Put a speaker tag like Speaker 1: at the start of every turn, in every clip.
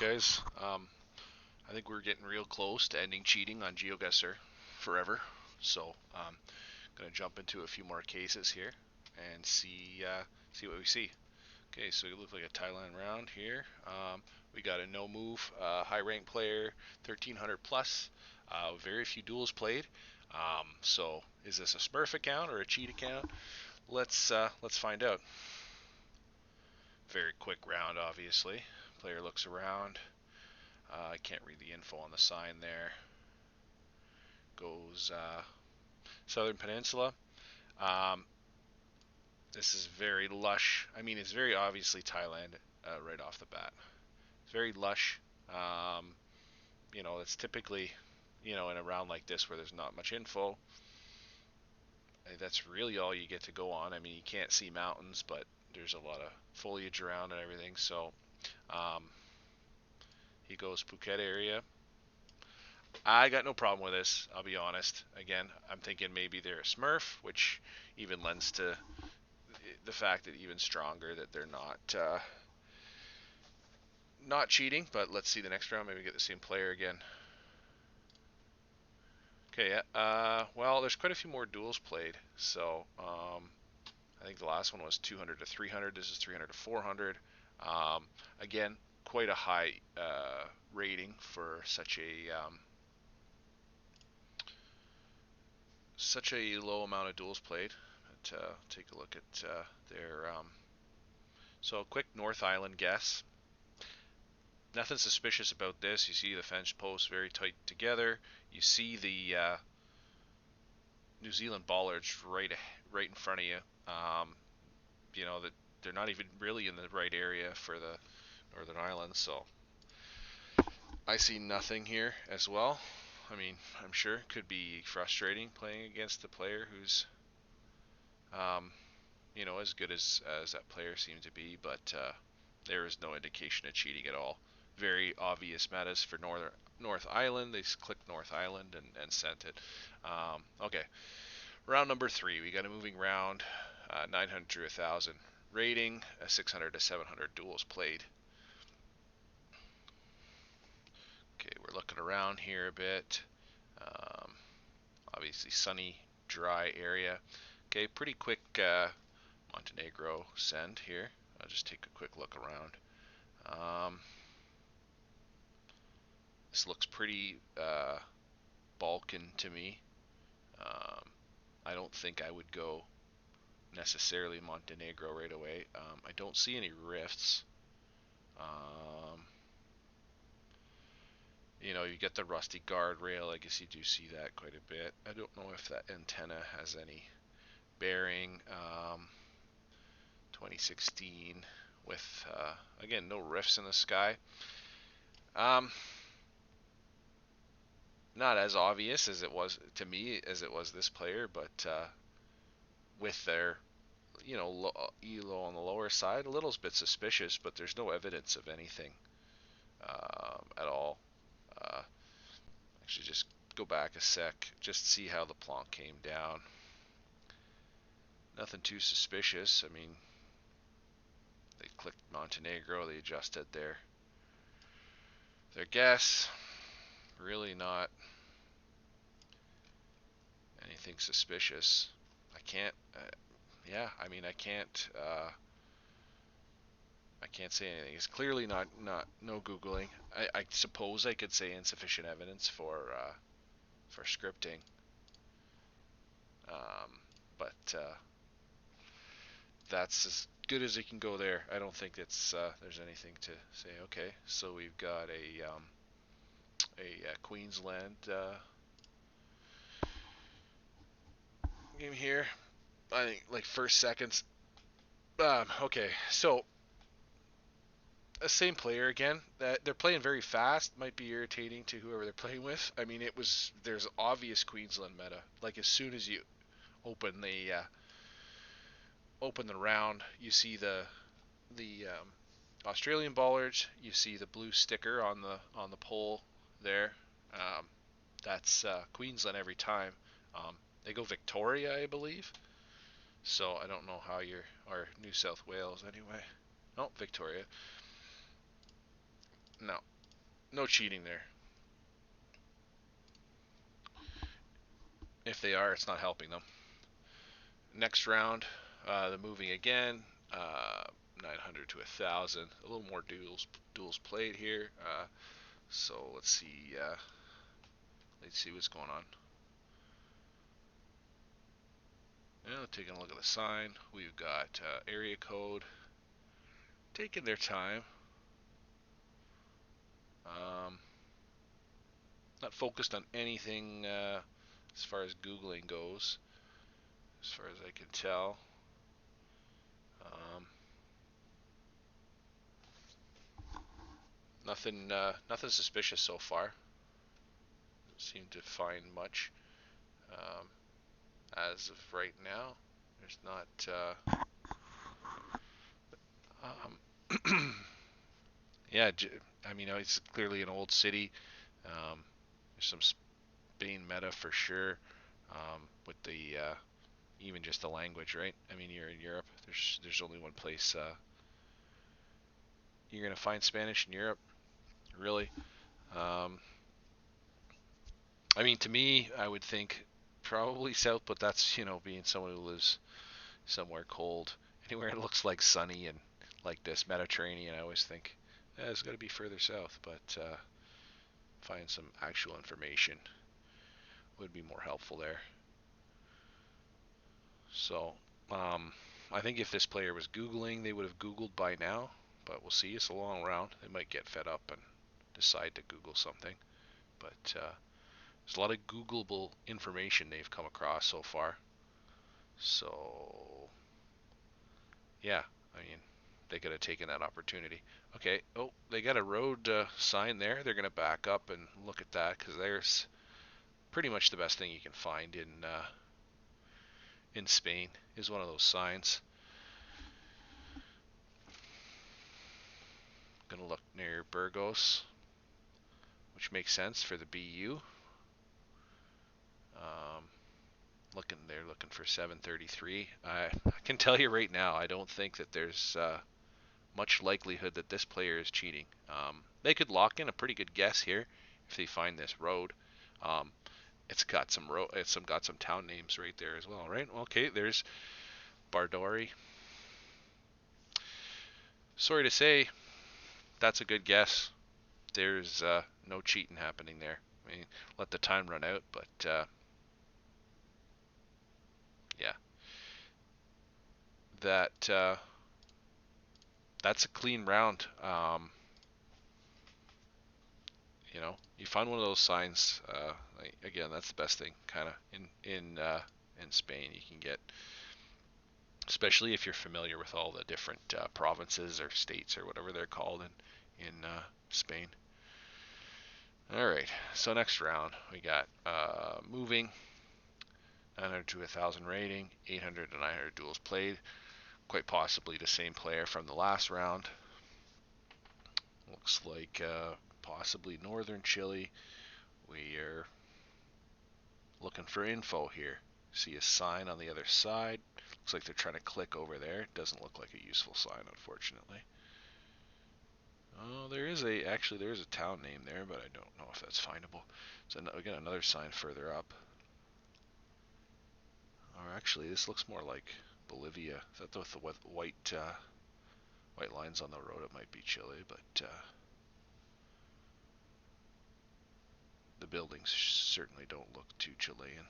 Speaker 1: Alright guys, I think we're getting real close to ending cheating on Geoguessr forever. So gonna jump into a few more cases here and see what we see. Okay, so it looks like a Thailand round here. We got a no move, high rank player, 1300 plus. Very few duels played. So is this a Smurf account or a cheat account? Let's find out. Very quick round, obviously. Player looks around. I can't read the info on the sign there. Goes Southern Peninsula. Um, this is very lush. I mean, it's very obviously Thailand right off the bat. It's very lush. Um, it's typically, in a round like this where there's not much info, that's really all you get to go on. I mean, you can't see mountains, but there's a lot of foliage around and everything. So um, he goes Phuket area. I got no problem with this, I'll be honest. Again, I'm thinking maybe they're a Smurf, which even lends to the fact that even stronger that they're not cheating. But let's see the next round. Maybe get the same player again. Okay, well, there's quite a few more duels played. So I think the last one was 200 to 300. This is 300 to 400. Again, quite a high rating for such a low amount of duels played. But take a look at their so quick North Island guess. Nothing suspicious about this. You see the fence posts very tight together. You see the New Zealand bollards right in front of you. That they're not even really in the right area for the Northern Islands. So I see nothing here as well. I mean, I'm sure it could be frustrating playing against a player who's um, as good as that player seemed to be, but there is no indication of cheating at all. Very obvious metas for North Island. They clicked North Island and sent it. Okay, round number 3. We got a moving round, 900 to 1,000 rating, 600 to 700 duels played. Okay, we're looking around here a bit. Um, Obviously sunny, dry area. Okay, pretty quick Montenegro send here. I'll just take a quick look around. This looks pretty Balkan to me. Um, I don't think I would go necessarily Montenegro right away. I don't see any rifts. Um, you get the rusty guardrail. I guess you do see that quite a bit. I don't know if that antenna has any bearing. 2016 with, again, no rifts in the sky. Not as obvious as it was to me as it was this player, but with their elo on the lower side, a little bit suspicious, but there's no evidence of anything at all. Uh, Actually, just go back a sec, just see how the plonk came down. Nothing too suspicious. I mean, they clicked Montenegro, they adjusted their guess. Really not anything suspicious. I can't. Yeah, I mean, I can't say anything. It's clearly not no googling. I suppose I could say insufficient evidence for scripting, but that's as good as it can go there. I don't think there's anything to say. Okay, so we've got a Queensland game here. I think like first seconds. Okay, so same player again. They're playing very fast. Might be irritating to whoever they're playing with. I mean, there's obvious Queensland meta. Like as soon as you open the round, you see the Australian bollards. You see the blue sticker on the pole there. Um, that's Queensland every time. They go Victoria, I believe. So I don't know how or New South Wales anyway. Oh, Victoria. No, no cheating there. If they are, it's not helping them. Next round, they're moving again. 900 to 1,000. A little more duels played here. So let's see. Let's see what's going on. Yeah, taking a look at the sign. We've got area code. Taking their time. Not focused on anything as far as Googling goes, as far as I can tell. Um, nothing suspicious so far. Don't seem to find much um, as of right now. There's not. Yeah, I mean, it's clearly an old city. There's some Spain meta for sure. With the even just the language, right? I mean, you're in Europe. There's only one place you're gonna find Spanish in Europe, really. Um, I mean, to me, I would think probably south, but that's being someone who lives somewhere cold. Anywhere it looks like sunny and like this Mediterranean, I always think it's got to be further south. But find some actual information would be more helpful there. So, I think if this player was Googling, they would have Googled by now. But we'll see. It's a long round. They might get fed up and decide to Google something. But there's a lot of Googleable information they've come across so far. So, yeah, I mean, they could have taken that opportunity. Okay, oh, they got a road sign there. They're going to back up and look at that because there's pretty much the best thing you can find in Spain is one of those signs. Going to look near Burgos, which makes sense for the BU. Um, they're looking for 733. I can tell you right now, I don't think that there's much likelihood that this player is cheating. They could lock in a pretty good guess here if they find this road. Um, it's got some town names right there as well, right? Okay, there's Bardori. Sorry to say, that's a good guess. There's no cheating happening there. I mean, let the time run out, but yeah, that that's a clean round. You find one of those signs. Again, that's the best thing, kind of in Spain. You can get, especially if you're familiar with all the different provinces or states or whatever they're called in Spain. All right, so next round we got moving, 900 to 1,000 rating, 800 to 900 duels played. Quite possibly the same player from the last round. Looks like possibly northern Chile. We are looking for info here. See a sign on the other side. Looks like they're trying to click over there. Doesn't look like a useful sign, unfortunately. Oh, there is a town name there, but I don't know if that's findable. So again, another sign further up. Or actually, this looks more like Bolivia. Is that with the white lines on the road? It might be Chile, but the buildings certainly don't look too Chilean.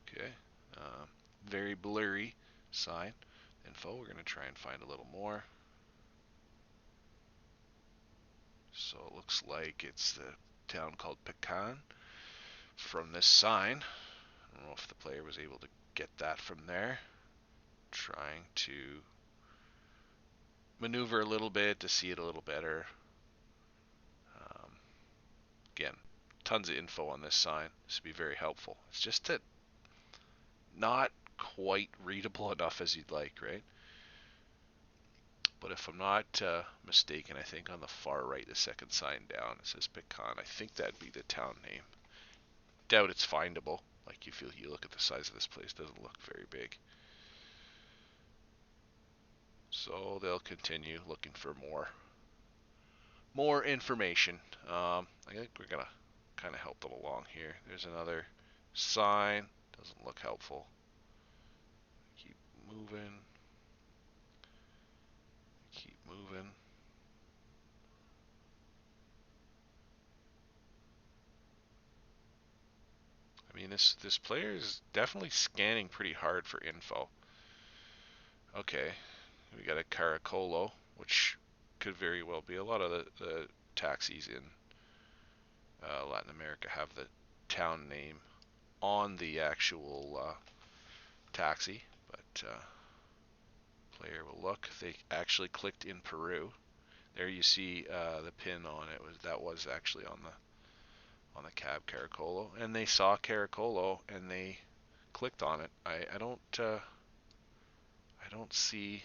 Speaker 1: Okay, very blurry sign info. We're going to try and find a little more. So it looks like it's the town called Pecan from this sign. I don't know if the player was able to get that from there. Trying to maneuver a little bit to see it a little better. Um, Again, tons of info on this sign. This would be very helpful. It's just that not quite readable enough as you'd like, right? But if I'm not mistaken, I think on the far right, the second sign down, it says Pecan. I think that'd be the town name. Doubt it's findable. Like you look at the size of this place, doesn't look very big. So they'll continue looking for more information. I think we're gonna kind of help them along here. There's another sign. Doesn't look helpful. Keep moving. Keep moving. I mean, this player is definitely scanning pretty hard for info. Okay, we got a Caracolo, which could very well be. A lot of the taxis in Latin America have the town name on the actual taxi, but player will look. They actually clicked in Peru. There you see the pin on it. That was actually on the cab Caracolo, and they saw Caracolo and they clicked on it. I don't see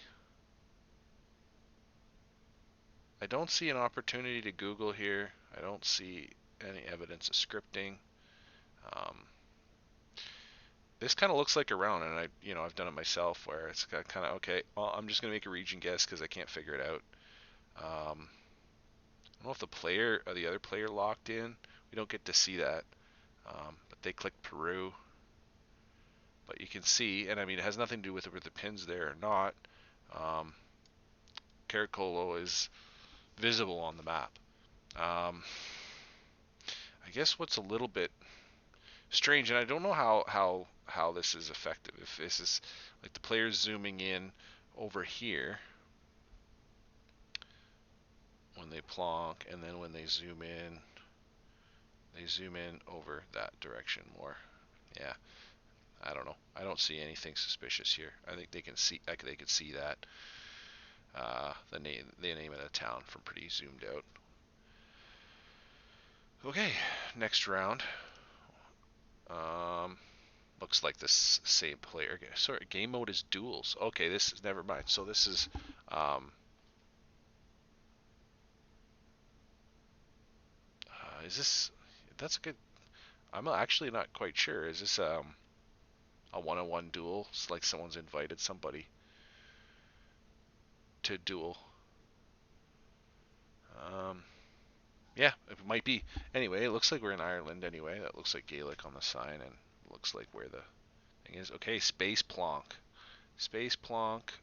Speaker 1: an opportunity to Google here. I don't see any evidence of scripting. Um, this kind of looks like a round, and I've done it myself where it's kind of okay. Well, I'm just gonna make a region guess because I can't figure it out. I don't know if the other player locked in. We don't get to see that, but they clicked Peru. But you can see, and I mean, it has nothing to do with whether the pin's there or not. Um, Caracolo is visible on the map. I guess what's a little bit strange, and I don't know how this is effective. If this is like the player's zooming in over here when they plonk, and then when they zoom in over that direction more. Yeah, I don't know. I don't see anything suspicious here. I think they can see. They could see that the name of the town from pretty zoomed out. Okay, next round. Um, looks like this same player. Sorry, game mode is duels. Okay, this is never mind. So this is um, is this? That's a good. I'm actually not quite sure. Is this a one-on-one duel? It's like someone's invited somebody to duel. Um, yeah, it might be. Anyway, it looks like we're in Ireland anyway. That looks like Gaelic on the sign, and looks like where the thing is. Okay, space plonk. Space plonk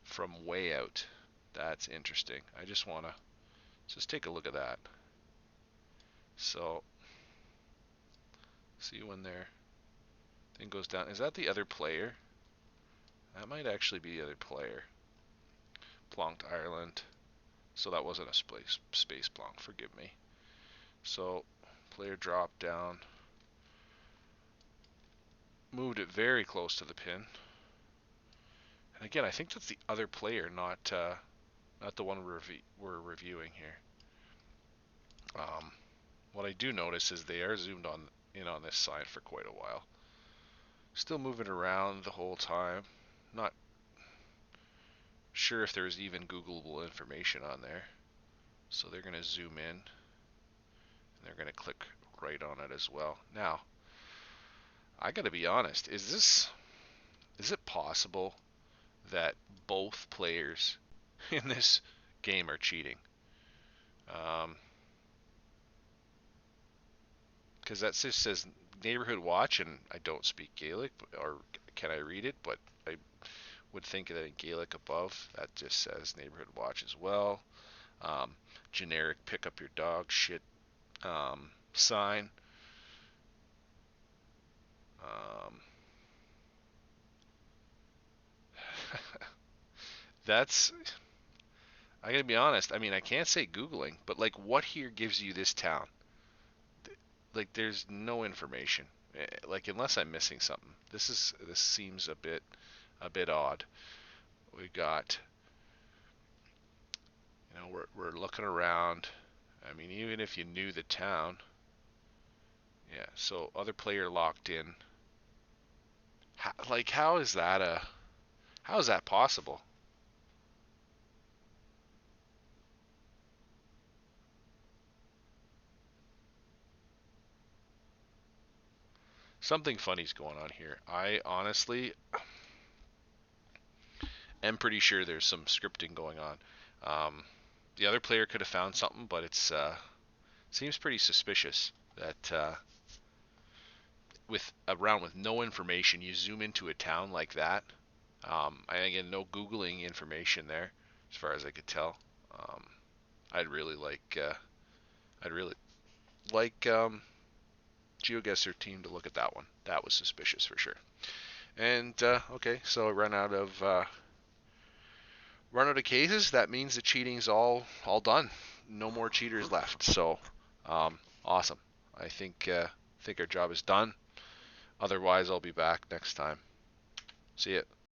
Speaker 1: from way out. That's interesting. I just want to just take a look at that. So, see when their thing goes down. Is that the other player? That might actually be the other player. Plonked Ireland. So that wasn't a space plonk. Forgive me. So, player dropped down. Moved it very close to the pin. And again, I think that's the other player, not the one we're reviewing here. What I do notice is they are zoomed in on this side for quite a while. Still moving around the whole time. Not sure if there's even Googleable information on there. So they're going to zoom in. And they're going to click right on it as well. Now, I got to be honest. Is it possible that both players in this game are cheating? Because that just says neighborhood watch, and I don't speak Gaelic, or can I read it? But I would think that in Gaelic above, that just says neighborhood watch as well. Um, Generic pick up your dog shit sign. Um, that's, I gotta be honest. I mean, I can't say Googling, but like, what here gives you this town? Like, there's no information. Like, unless I'm missing something. This seems a bit odd. We got, we're looking around. I mean, even if you knew the town, yeah. So other player locked in. Like, how is that possible? Something funny's going on here. I honestly, am pretty sure there's some scripting going on. The other player could have found something, but it's seems pretty suspicious that with a round with no information, you zoom into a town like that. And again, no googling information there, as far as I could tell. Um, I'd really like I'd really like Geoguessr team to look at that one. That was suspicious for sure. And okay, so run out of cases. That means the cheating's all done. No more cheaters left. So awesome. I think our job is done. Otherwise, I'll be back next time. See ya.